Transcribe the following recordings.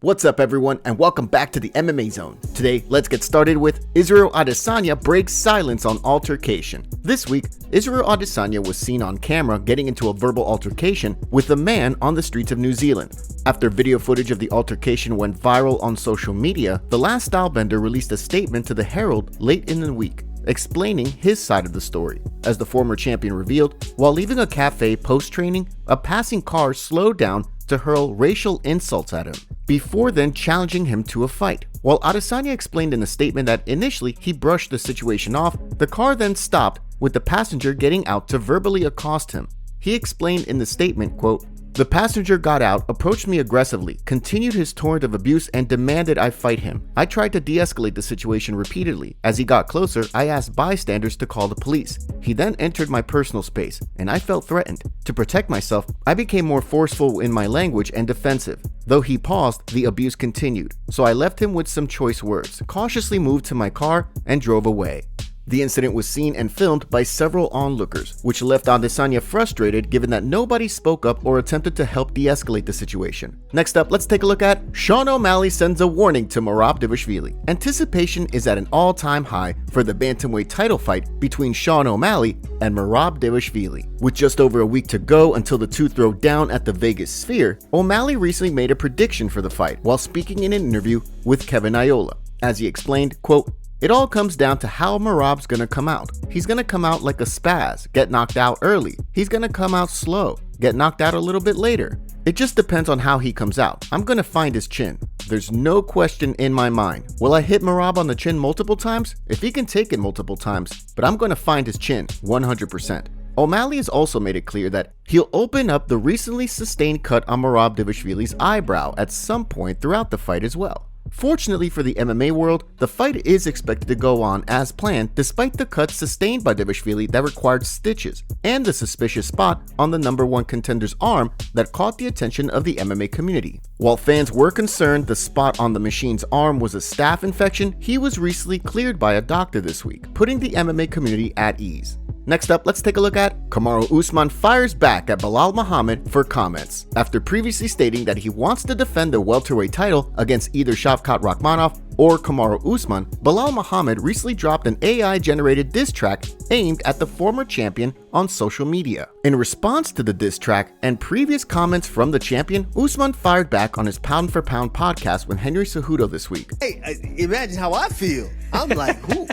What's up everyone, and welcome back to the MMA Zone. Today, let's get started with Israel Adesanya breaks silence on altercation. This week, Israel Adesanya was seen on camera getting into a verbal altercation with a man on the streets of New Zealand. After video footage of the altercation went viral on social media, the last stylebender released a statement to the Herald late in the week, explaining his side of the story. As the former champion revealed, while leaving a cafe post-training, a passing car slowed down to hurl racial insults at him, before then challenging him to a fight. While Adesanya explained in a statement that initially he brushed the situation off, the car then stopped with the passenger getting out to verbally accost him. He explained in the statement, quote, "The passenger got out, approached me aggressively, continued his torrent of abuse and demanded I fight him. I tried to de-escalate the situation repeatedly. As he got closer, I asked bystanders to call the police. He then entered my personal space, and I felt threatened. To protect myself, I became more forceful in my language and defensive. Though he paused, the abuse continued, so I left him with some choice words, cautiously moved to my car, and drove away." The incident was seen and filmed by several onlookers, which left Adesanya frustrated given that nobody spoke up or attempted to help de-escalate the situation. Next up, let's take a look at Sean O'Malley sends a warning to Merab Dvalishvili. Anticipation is at an all-time high for the bantamweight title fight between Sean O'Malley and Merab Dvalishvili. With just over a week to go until the two throw down at the Vegas Sphere, O'Malley recently made a prediction for the fight while speaking in an interview with Kevin Iola. As he explained, quote, "It all comes down to how Merab's gonna come out. He's gonna come out like a spaz, get knocked out early. He's gonna come out slow, get knocked out a little bit later. It just depends on how he comes out. I'm gonna find his chin. There's no question in my mind. Will I hit Merab on the chin multiple times? If he can take it multiple times, but I'm gonna find his chin 100%. O'Malley has also made it clear that he'll open up the recently sustained cut on Merab Dvalishvili's eyebrow at some point throughout the fight as well. Fortunately for the MMA world, the fight is expected to go on as planned despite the cuts sustained by Dvalishvili that required stitches and the suspicious spot on the #1 contender's arm that caught the attention of the MMA community. While fans were concerned the spot on the machine's arm was a staph infection, he was recently cleared by a doctor this week, putting the MMA community at ease. Next up, let's take a look at Kamaru Usman fires back at Belal Muhammad for comments. After previously stating that he wants to defend the welterweight title against either Shavkat Rakhmonov or Kamaru Usman, Belal Muhammad recently dropped an AI-generated diss track aimed at the former champion on social media. In response to the diss track and previous comments from the champion, Usman fired back on his Pound for Pound podcast with Henry Cejudo this week. Hey, imagine how I feel. I'm like, who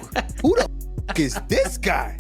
the is this guy?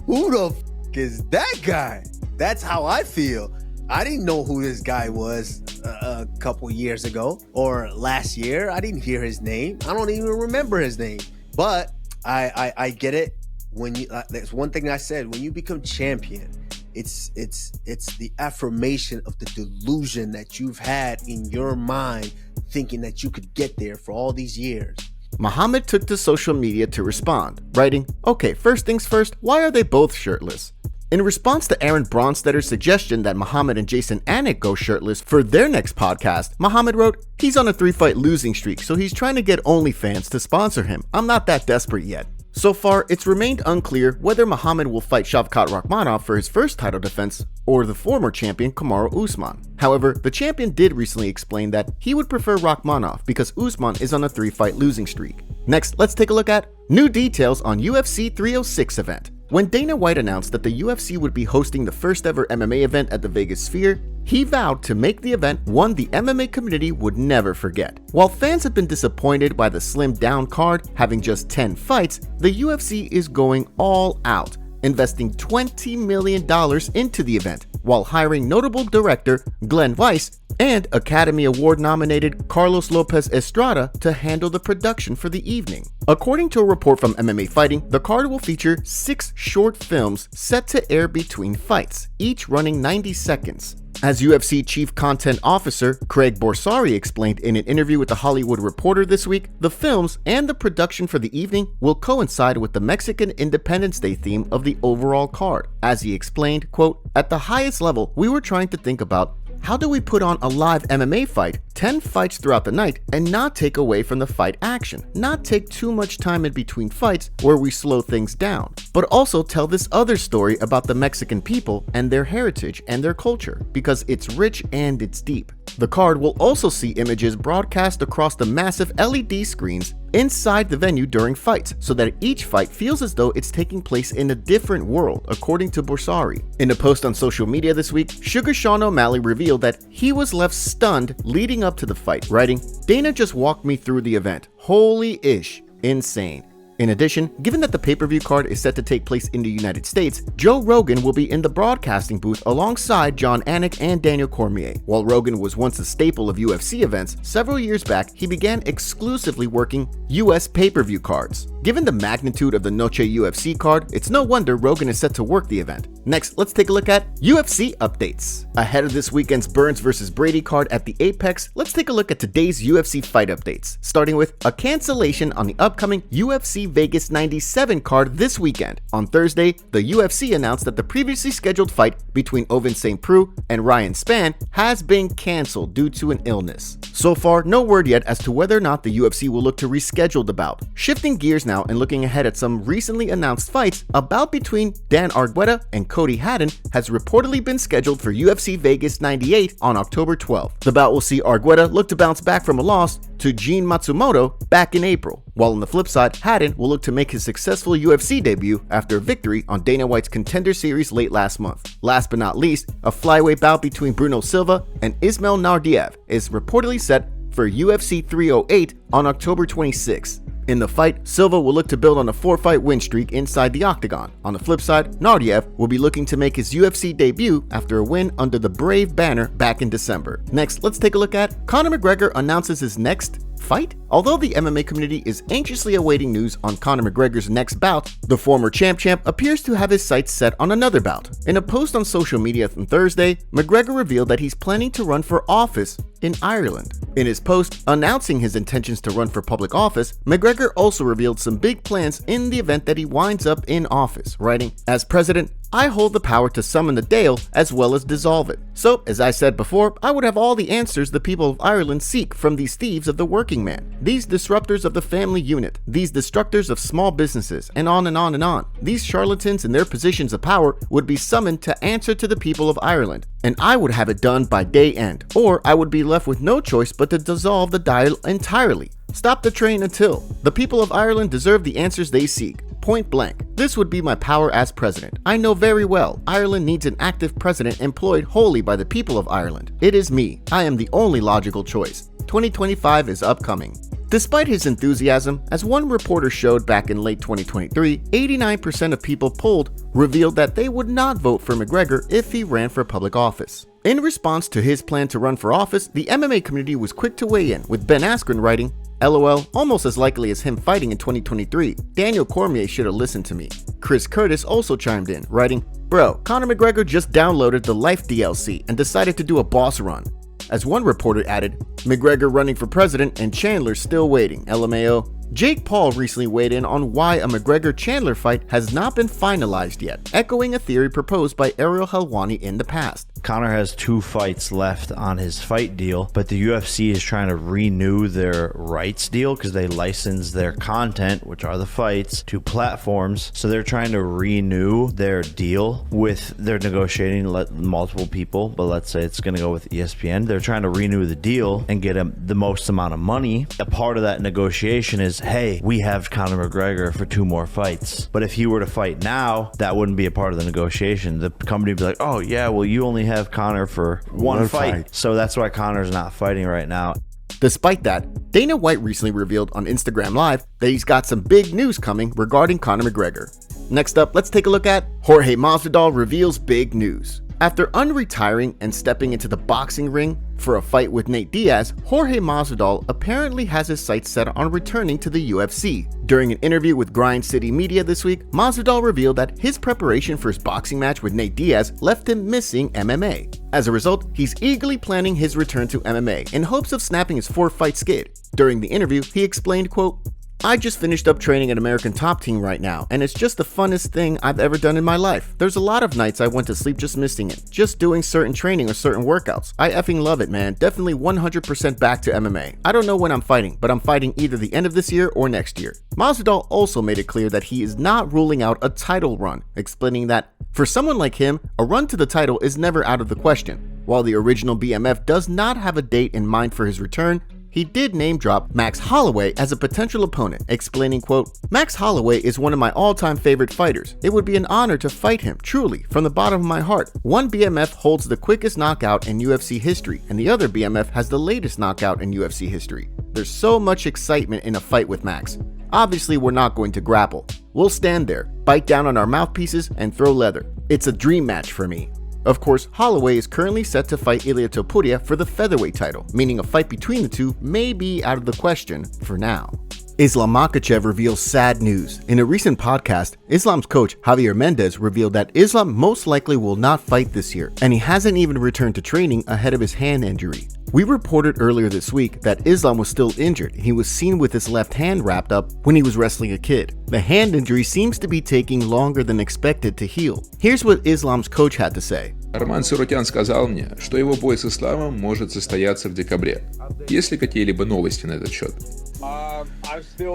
Who the is that guy? That's how I feel. I didn't know who this guy was a couple years ago or last year. I didn't hear his name. I don't even remember his name. But I get it. When you that's one thing I said. When you become champion, it's the affirmation of the delusion that you've had in your mind, thinking that you could get there for all these years. Muhammad took to social media to respond, writing, "Okay, first things first, why are they both shirtless?" In response to Aaron Bronstetter's suggestion that Muhammad and Jason Anik go shirtless for their next podcast, Muhammad wrote, "He's on a 3-fight losing streak, so he's trying to get OnlyFans to sponsor him. I'm not that desperate yet." So far, it's remained unclear whether Muhammad will fight Shavkat Rakhmonov for his first title defense or the former champion Kamaru Usman. However, the champion did recently explain that he would prefer Rakhmonov because Usman is on a 3-fight losing streak. Next, let's take a look at new details on UFC 306 event. When Dana White announced that the UFC would be hosting the first ever MMA event at the Vegas Sphere, he vowed to make the event one the MMA community would never forget. While fans have been disappointed by the slimmed down card having just 10 fights, the UFC is going all out, investing $20 million into the event, while hiring notable director Glenn Weiss and Academy Award nominated Carlos Lopez Estrada to handle the production for the evening. According to a report from MMA Fighting, the card will feature 6 short films set to air between fights, each running 90 seconds. As UFC Chief Content Officer Craig Borsari explained in an interview with The Hollywood Reporter this week, the films and the production for the evening will coincide with the Mexican Independence Day theme of the overall card. As he explained, quote, "At the highest level, we were trying to think about how do we put on a live MMA fight 10 fights throughout the night and not take away from the fight action, not take too much time in between fights where we slow things down, but also tell this other story about the Mexican people and their heritage and their culture, because it's rich and it's deep. The card will also see images broadcast across the massive LED screens inside the venue during fights, so that each fight feels as though it's taking place in a different world, according to Borsari. In a post on social media this week, Sugar Sean O'Malley revealed that he was left stunned leading up to the fight, writing, "Dana just walked me through the event. Holy ish, insane." In addition, given that the pay-per-view card is set to take place in the United States, Joe Rogan will be in the broadcasting booth alongside John Anik and Daniel Cormier. While Rogan was once a staple of UFC events, several years back he began exclusively working US pay-per-view cards. Given the magnitude of the Noche UFC card, it's no wonder Rogan is set to work the event. Next, let's take a look at UFC updates. Ahead of this weekend's Burns vs. Brady card at the Apex, let's take a look at today's UFC fight updates, starting with a cancellation on the upcoming UFC Vegas 97 card this weekend. On Thursday, the UFC announced that the previously scheduled fight between Ovince St. Preux and Ryan Spann has been canceled due to an illness. So far, no word yet as to whether or not the UFC will look to reschedule the bout. Shifting gears now and looking ahead at some recently announced fights, a bout between Dan Argueta and Cody Haddon has reportedly been scheduled for UFC Vegas 98 on October 12th. The bout will see Argueta look to bounce back from a loss to Gene Matsumoto back in April, while on the flip side, Haddon will look to make his successful UFC debut after a victory on Dana White's Contender Series late last month. Last but not least, a flyweight bout between Bruno Silva and Ismail Nardiev is reportedly set for UFC 308 on October 26th. In the fight, Silva will look to build on a 4-fight win streak inside the octagon. On the flip side, Nardiev will be looking to make his UFC debut after a win under the Brave banner back in December. Next, let's take a look at Conor McGregor announces his next fight? Although the MMA community is anxiously awaiting news on Conor McGregor's next bout, the former champ appears to have his sights set on another bout. In a post on social media on Thursday, McGregor revealed that he's planning to run for office in Ireland. In his post announcing his intentions to run for public office, McGregor also revealed some big plans in the event that he winds up in office, writing, "As president, I hold the power to summon the Dáil as well as dissolve it. So, as I said before, I would have all the answers the people of Ireland seek from these thieves of the working man, these disruptors of the family unit, these destructors of small businesses, and on and on and on. These charlatans in their positions of power would be summoned to answer to the people of Ireland, and I would have it done by day end, or I would be left with no choice but to dissolve the Dáil entirely. Stop the train until the people of Ireland deserve the answers they seek. Point blank. This would be my power as president. I know very well Ireland needs an active president employed wholly by the people of Ireland. It is me. I am the only logical choice. 2025 is upcoming." Despite his enthusiasm, as one reporter showed back in late 2023, 89% of people polled revealed that they would not vote for McGregor if he ran for public office. In response to his plan to run for office, the MMA community was quick to weigh in, with Ben Askren writing, "LOL, almost as likely as him fighting in 2023. Daniel Cormier should have listened to me." Chris Curtis also chimed in, writing, "Bro, Conor McGregor just downloaded the Life DLC and decided to do a boss run." As one reporter added, "McGregor running for president and Chandler still waiting, LMAO." Jake Paul recently weighed in on why a McGregor-Chandler fight has not been finalized yet, echoing a theory proposed by Ariel Helwani in the past. Conor has 2 fights left on his fight deal, but the UFC is trying to renew their rights deal because they license their content, which are the fights, to platforms. So they're trying to renew their deal with, they're negotiating multiple people, but let's say it's going to go with ESPN. They're trying to renew the deal and get him the most amount of money. A part of that negotiation is, hey, we have Conor McGregor for 2 more fights. But if he were to fight now, that wouldn't be a part of the negotiation. The company would be like, oh yeah, well you only have Conor for one fight. So that's why Conor's not fighting right now. Despite that, Dana White recently revealed on Instagram Live that he's got some big news coming regarding Conor McGregor. Next up, let's take a look at Jorge Masvidal reveals big news. After unretiring and stepping into the boxing ring for a fight with Nate Diaz, Jorge Masvidal apparently has his sights set on returning to the UFC. During an interview with Grind City Media this week, Masvidal revealed that his preparation for his boxing match with Nate Diaz left him missing MMA. As a result, he's eagerly planning his return to MMA in hopes of snapping his 4-fight skid. During the interview, he explained, quote, I just finished up training at American Top Team right now, and it's just the funnest thing I've ever done in my life. There's a lot of nights I went to sleep just missing it, just doing certain training or certain workouts. I effing love it, man. Definitely 100% back to MMA. I don't know when I'm fighting, but I'm fighting either the end of this year or next year. Masvidal also made it clear that he is not ruling out a title run, explaining that for someone like him, a run to the title is never out of the question. While the original BMF does not have a date in mind for his return, he did name drop Max Holloway as a potential opponent, explaining, quote, "Max Holloway is one of my all-time favorite fighters. It would be an honor to fight him, truly, from the bottom of my heart. One BMF holds the quickest knockout in UFC history, and the other BMF has the latest knockout in UFC history. There's so much excitement in a fight with Max. Obviously, we're not going to grapple. We'll stand there, bite down on our mouthpieces, and throw leather. It's a dream match for me." Of course, Holloway is currently set to fight Ilia Topuria for the featherweight title, meaning a fight between the two may be out of the question for now. Islam Makhachev reveals sad news. In a recent podcast, Islam's coach Javier Mendez revealed that Islam most likely will not fight this year, and he hasn't even returned to training ahead of his hand injury. We reported earlier this week that Islam was still injured. He was seen with his left hand wrapped up when he was wrestling a kid. The hand injury seems to be taking longer than expected to heal. Here's what Islam's coach had to say. Роман Сурутян сказал мне, что его бой с Исламом может состояться в декабре. Есть ли какие-либо новости на этот счет?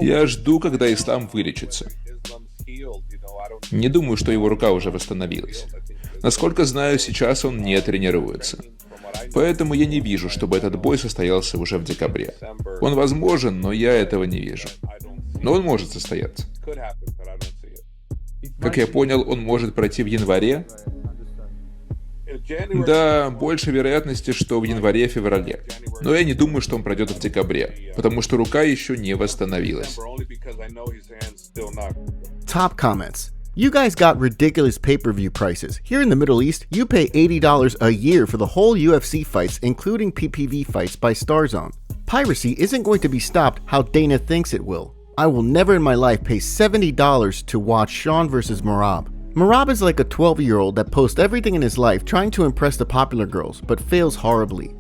Я жду, когда Ислам вылечится. Не думаю, что его рука уже восстановилась. Насколько знаю, сейчас он не тренируется. Поэтому я не вижу, чтобы этот бой состоялся уже в декабре. Он возможен, но я этого не вижу. Но он может состояться. Как я понял, он может пройти в январе. Да, больше вероятности, что в январе-феврале. Но я не думаю, что он пройдет в декабре, потому что рука еще не восстановилась. Top comments. You guys got ridiculous pay-per-view prices. Here in the Middle East, you pay $80 a year for the whole UFC fights, including PPV fights by StarZone. Piracy isn't going to be stopped how Dana thinks it will. I will never in my life pay $70 to watch Sean versus Merab. Merab is like a 12-year-old that posts everything in his life trying to impress the popular girls, but fails horribly.